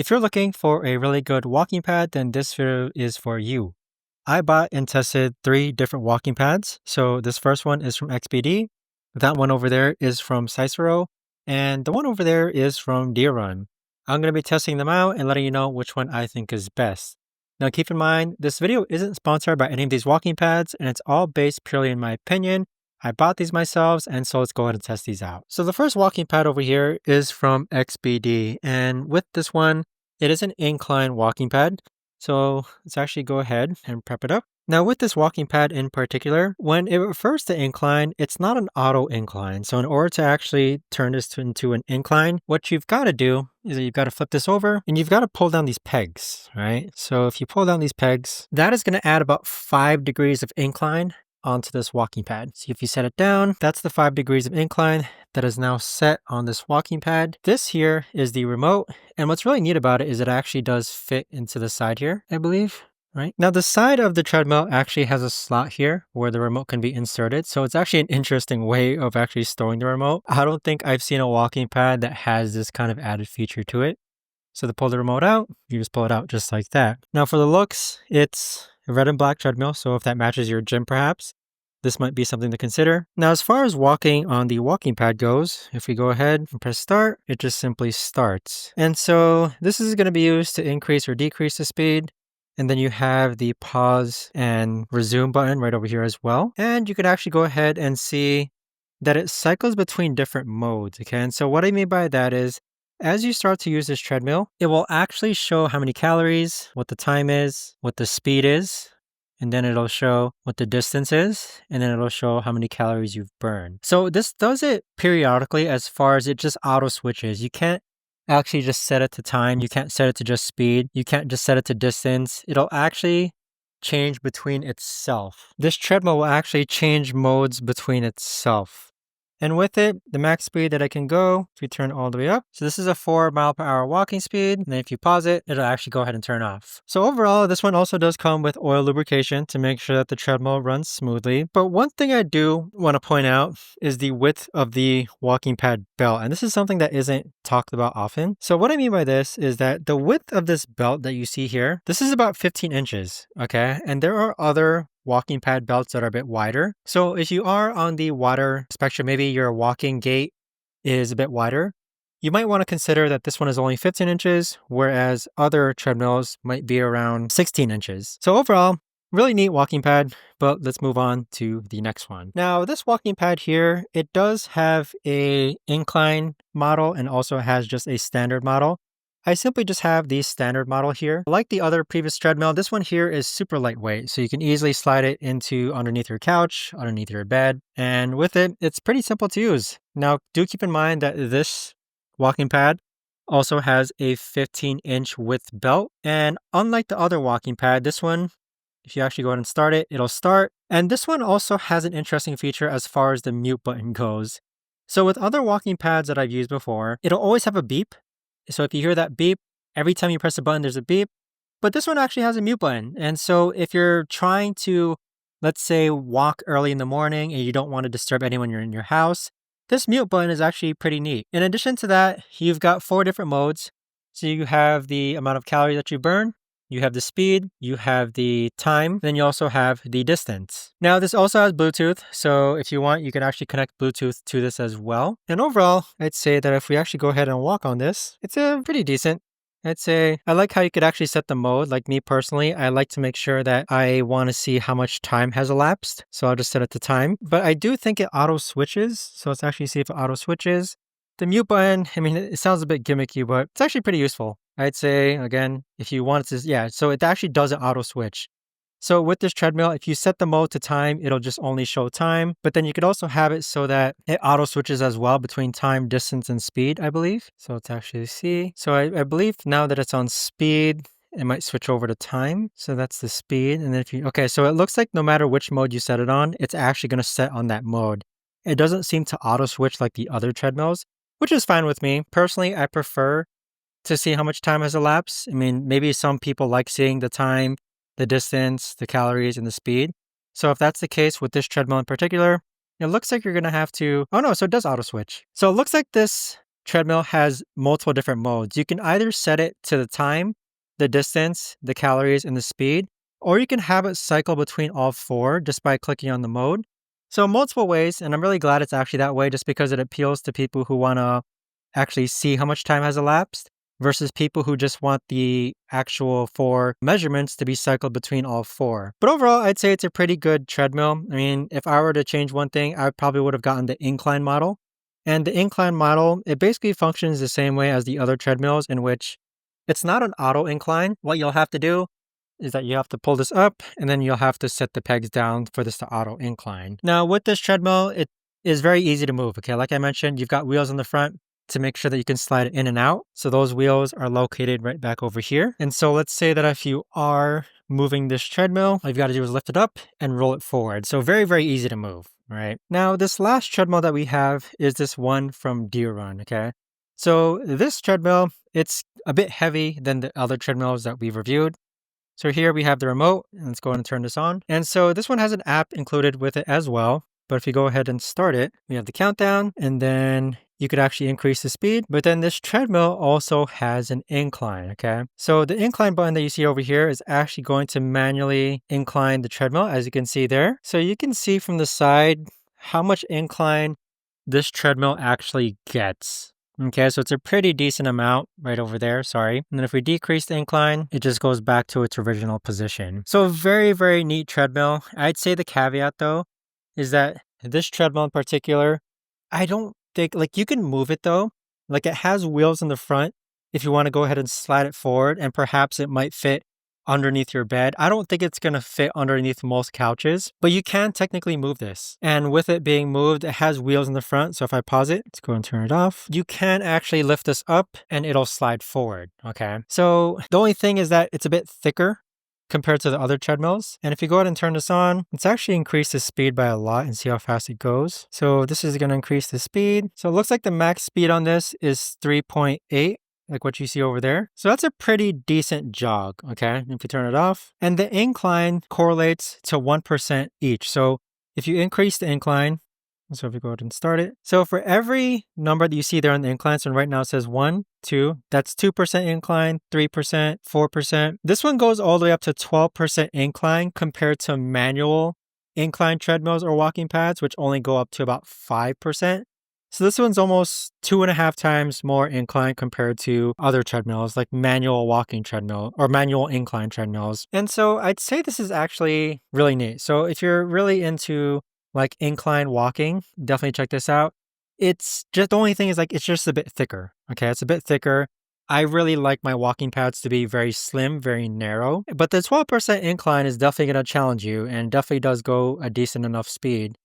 If you're looking for a really good walking pad, then this video is for you. I bought and tested 3 different walking pads. So this first one is from XPD, that one over there is from Cicero, and the one over there is from Deer Run. I'm going to be testing them out and letting you know which one I think is best. Now keep in mind, this video isn't sponsored by any of these walking pads, and it's all based purely in my opinion. I bought these myself, and so let's go ahead and test these out. So the first walking pad over here is from XPD, and with this one, it is an incline walking pad. So let's actually go ahead and prep it up. Now with this walking pad in particular, when it refers to incline, it's not an auto incline. So in order to actually turn this into an incline, what you've got to do is that you've got to flip this over and you've got to pull down these pegs, right? So if you pull down these pegs, that is going to add about 5 degrees of incline onto this walking pad. So if you set it down, that's the 5 degrees of incline that is now set on this walking pad. This here is the remote, and what's really neat about it is it actually does fit into the side here, I believe. Right now, the side of the treadmill actually has a slot here where the remote can be inserted. So it's actually an interesting way of actually storing the remote. I don't think I've seen a walking pad that has this kind of added feature to it. So to pull the remote out, you just pull it out just like that. Now for the looks, it's a red and black treadmill. So if that matches your gym perhaps, this might be something to consider. Now as far as walking on the walking pad goes, if we go ahead and press start, it just simply starts. And so this is going to be used to increase or decrease the speed. And then you have the pause and resume button right over here as well. And you can actually go ahead and see that it cycles between different modes. Okay, and so what I mean by that is, as you start to use this treadmill, it will actually show how many calories, what the time is, what the speed is, and then it'll show what the distance is, and then it'll show how many calories you've burned. So this does it periodically as far as it just auto switches. You can't actually just set it to time. You can't set it to just speed. You can't just set it to distance. It'll actually change between itself. This treadmill will actually change modes between itself. And with it, the max speed that I can go, if we turn all the way up. So this is a 4 mile per hour walking speed. And then if you pause it, it'll actually go ahead and turn off. So overall, this one also does come with oil lubrication to make sure that the treadmill runs smoothly. But one thing I do want to point out is the width of the walking pad belt. And this is something that isn't talked about often. So what I mean by this is that the width of this belt that you see here, this is about 15 inches, okay? And there are other walking pad belts that are a bit wider. So if you are on the wider spectrum, maybe your walking gait is a bit wider, you might want to consider that this one is only 15 inches, whereas other treadmills might be around 16 inches. So overall, really neat walking pad, but let's move on to the next one. Now, this walking pad here, it does have a incline model and also has just a standard model. I simply just have the standard model here. Like the other previous treadmill, this one here is super lightweight, so you can easily slide it into underneath your couch, underneath your bed, and with it, it's pretty simple to use. Now, do keep in mind that this walking pad also has a 15-inch width belt, and unlike the other walking pad, this one, if you actually go ahead and start it, it'll start. And this one also has an interesting feature as far as the mute button goes. So with other walking pads that I've used before, it'll always have a beep. So if you hear that beep, every time you press a button, there's a beep. But this one actually has a mute button. And so if you're trying to, let's say, walk early in the morning and you don't want to disturb anyone you're in your house, this mute button is actually pretty neat. In addition to that, you've got 4 different modes. So you have the amount of calories that you burn, you have the speed, you have the time, then you also have the distance. Now this also has Bluetooth, so if you want, you can actually connect Bluetooth to this as well. And overall, I'd say that if we actually go ahead and walk on this, it's pretty decent. I'd say I like how you could actually set the mode. Like me personally, I like to make sure that I want to see how much time has elapsed. So I'll just set it to time. But I do think it auto switches. So let's actually see if it auto switches. The mute button, I mean, it sounds a bit gimmicky, but it's actually pretty useful. I'd say, again, if you want to, yeah, so it actually does an auto switch. So with this treadmill, if you set the mode to time, it'll just only show time. But then you could also have it so that it auto switches as well between time, distance, and speed, I believe. So let's actually see. So I believe now that it's on speed, it might switch over to time. So that's the speed. And then if you, okay, so it looks like no matter which mode you set it on, it's actually going to set on that mode. It doesn't seem to auto switch like the other treadmills, which is fine with me. Personally, I prefer to see how much time has elapsed. I mean, maybe some people like seeing the time, the distance, the calories, and the speed. So if that's the case with this treadmill in particular, it looks like you're going to have to, oh no, so it does auto switch. So it looks like this treadmill has multiple different modes. You can either set it to the time, the distance, the calories, and the speed, or you can have it cycle between all four just by clicking on the mode. So multiple ways, and I'm really glad it's actually that way just because it appeals to people who want to actually see how much time has elapsed versus people who just want the actual four measurements to be cycled between all four. But overall, I'd say it's a pretty good treadmill. I mean, if I were to change one thing, I probably would have gotten the incline model. And the incline model, it basically functions the same way as the other treadmills in which it's not an auto incline. What you'll have to do is that you have to pull this up and then you'll have to set the pegs down for this to auto incline. Now with this treadmill, it is very easy to move. Okay, like I mentioned, you've got wheels on the front to make sure that you can slide it in and out. So those wheels are located right back over here. And so let's say that if you are moving this treadmill, all you've got to do is lift it up and roll it forward. So very, very easy to move, right? Now this last treadmill that we have is this one from Deer Run, okay? So this treadmill, it's a bit heavy than the other treadmills that we've reviewed. So here we have the remote, and let's go ahead and turn this on. And so this one has an app included with it as well. But if you go ahead and start it, we have the countdown, and then you could actually increase the speed. But then this treadmill also has an incline, okay? So the incline button that you see over here is actually going to manually incline the treadmill, as you can see there. So you can see from the side how much incline this treadmill actually gets. Okay, so it's a pretty decent amount right over there, sorry. And then if we decrease the incline, it just goes back to its original position. So very, very neat treadmill. I'd say the caveat though, is that this treadmill in particular, I don't think, like you can move it though. Like it has wheels in the front if you want to go ahead and slide it forward and perhaps it might fit underneath your bed. I don't think it's going to fit underneath most couches, but you can technically move this. And with it being moved, it has wheels in the front. So if I pause it, let's go and turn it off. You can actually lift this up and it'll slide forward. Okay. So the only thing is that it's a bit thicker compared to the other treadmills. And if you go ahead and turn this on, it's actually increased the speed by a lot and see how fast it goes. So this is going to increase the speed. So it looks like the max speed on this is 3.8. Like what you see over there. So that's a pretty decent jog, okay? If you turn it off. And the incline correlates to 1% each. So if you increase the incline, so if you go ahead and start it. So for every number that you see there on the incline, so right now it says 1, 2, that's 2% incline, 3%, 4%. This one goes all the way up to 12% incline compared to manual incline treadmills or walking pads, which only go up to about 5%. So this one's almost 2.5 times more incline compared to other treadmills like manual walking treadmill or manual incline treadmills. And so I'd say this is actually really neat. So if you're really into like incline walking, definitely check this out. It's just the only thing is like it's just a bit thicker. Okay, it's a bit thicker. I really like my walking pads to be very slim, very narrow. But the 12% incline is definitely going to challenge you and definitely does go a decent enough speed.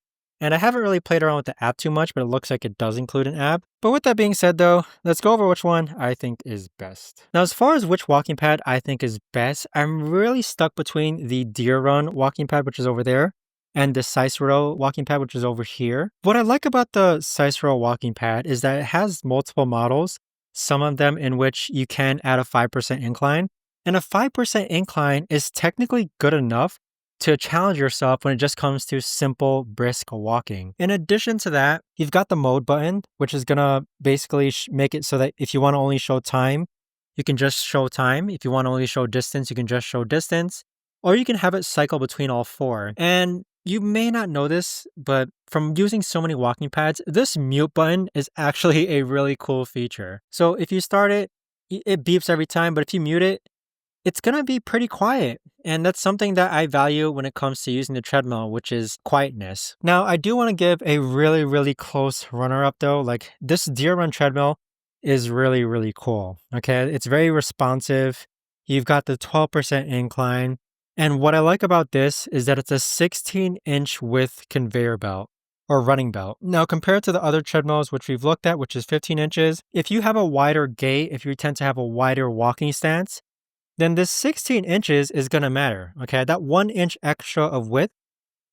And I haven't really played around with the app too much, but it looks like it does include an app. But with that being said though, let's go over which one I think is best. Now, as far as which walking pad I think is best, I'm really stuck between the Deer Run walking pad, which is over there, and the Cicero walking pad, which is over here. What I like about the Cicero walking pad is that it has multiple models, some of them in which you can add a 5% incline. And a 5% incline is technically good enough to challenge yourself when it just comes to simple, brisk walking. In addition to that, you've got the mode button, which is going to basically make it so that if you want to only show time, you can just show time. If you want to only show distance, you can just show distance. Or you can have it cycle between all four. And you may not know this, but from using so many walking pads, this mute button is actually a really cool feature. So if you start it, it beeps every time, but if you mute it, it's going to be pretty quiet. And that's something that I value when it comes to using the treadmill, which is quietness. Now, I do want to give a really, really close runner-up though. Like this Deer Run treadmill is really, really cool. Okay, it's very responsive. You've got the 12% incline. And what I like about this is that it's a 16-inch width conveyor belt or running belt. Now, compared to the other treadmills, which we've looked at, which is 15 inches, if you have a wider gait, if you tend to have a wider walking stance, then this 16 inches is going to matter, okay? That 1 inch extra of width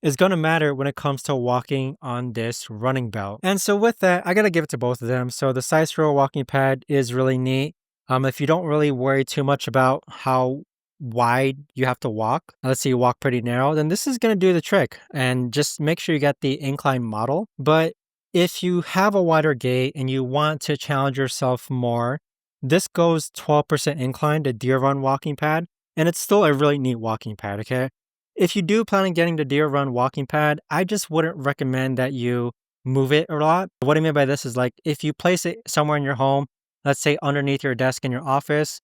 is going to matter when it comes to walking on this running belt. And so with that, I got to give it to both of them. So the Cicero walking pad is really neat. If you don't really worry too much about how wide you have to walk, let's say you walk pretty narrow, then this is going to do the trick. And just make sure you get the incline model. But If you have a wider gait and you want to challenge yourself more, this goes 12% incline, the Deer Run walking pad, and it's still a really neat walking pad, okay? If you do plan on getting the Deer Run walking pad, I just wouldn't recommend that you move it a lot. What I mean by this is like if you place it somewhere in your home, let's say underneath your desk in your office,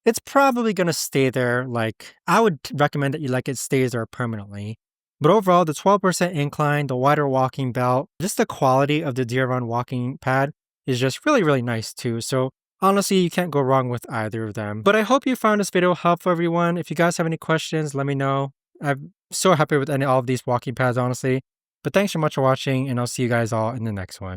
it's probably gonna stay there, like, I would recommend that it stays there permanently. But overall, the 12% incline, the wider walking belt, just the quality of the Deer Run walking pad is just really, really nice too. So honestly, you can't go wrong with either of them. But I hope you found this video helpful, everyone. If you guys have any questions, let me know. I'm so happy with all of these walking pads, honestly. But thanks so much for watching, and I'll see you guys all in the next one.